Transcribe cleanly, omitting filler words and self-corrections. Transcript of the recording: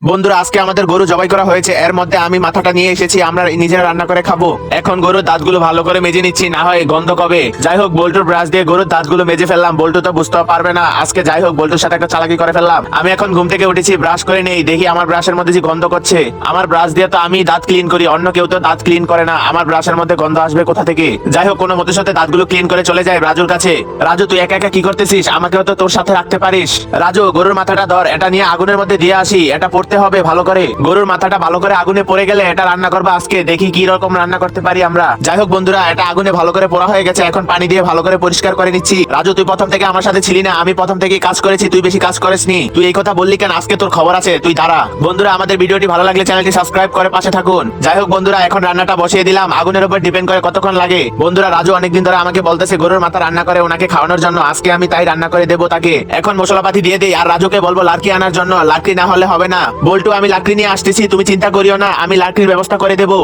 বন্ধুরা, আজকে আমাদের গরু জবাই করা হয়েছে। এর মধ্যে আমি মাথাটা নিয়ে এসেছি, আমরা নিজেরা রান্না করে খাবো। এখন গরুর দাঁতগুলো ভালো করে মেজে নিচ্ছি, না হয় গন্ধ কবে। যাই হোক, বল্টুর ব্রাশ দিয়ে গরুর দাঁতগুলো মেজে ফেললাম। বল্টু তো বুঝতে পারবে না আজকে। যাই হোক, বল্টুর সাথে একটা চালাকি করে ফেললাম। আমি এখন ঘুম থেকে উঠেছি, ব্রাশ করে নেই, দেখি আমার ব্রাশের মধ্যে যে গন্ধ করছে। আমার ব্রাশ দিয়ে তো আমি দাঁত ক্লিন করি, অন্য কেউ তো দাঁত ক্লিন করে না। আমার ব্রাশের মধ্যে গন্ধ আসবে কোথা থেকে? যাই হোক, কোনো মতের সাথে দাঁতগুলো ক্লিন করে চলে যায় রাজুর কাছে। রাজু, তুই একা একা কি করতেছিস? আমাকেও তো তোর সাথে রাখতে পারিস। রাজু, গরুর মাথাটা ধর, এটা নিয়ে আগুনের মধ্যে দিয়ে আসি, এটা পড়তে হবে ভালো করে। গরুর মাথাটা ভালো করে আগুনে পড়ে গেলে এটা রান্না করবো আজকে, দেখি কি রকম রান্না করতে পারি আমরা। যাই হোক বন্ধুরা, এটা আগুনে ভালো করে পোড়া হয়ে গেছে, এখন পানি দিয়ে ভালো করে পরিষ্কার করে নিচ্ছি। রাজু, তুই প্রথম থেকে আমার সাথে ছিলি না, আমি প্রথম থেকে কাজ করেছি, তুই বেশি কাজ করিসনি। তুই এই কথা বললি কেন? আজকে তোর খবর আছে, তুই দাঁড়া। বন্ধুরা, আমাদের ভিডিওটি ভালো লাগলে চ্যানেলটি সাবস্ক্রাইব করে পাশে থাকুন। যাই হোক বন্ধুরা, এখন রান্নাটা বসিয়ে দিলাম। আগুনের উপর ডিপেন্ড করে কতক্ষণ লাগে। বন্ধুরা, রাজু অনেকদিন ধরে আমাকে বলতেছে গরুর মাথা রান্না করে ওনাকে খাওয়ানোর জন্য, আজকে আমি তাই রান্না করে দেবো তাকে। এখন মশলাপাতি দিয়ে দেই, আর রাজুকে বলবো লাকড়ি আনার জন্য। লাকড়ি না হলে হবে না। বল্টু, আমি লাকড়ি নিয়ে আসতেছি, তুমি চিন্তা করিও না, আমি লাকড়ির ব্যবস্থা করে দেবো।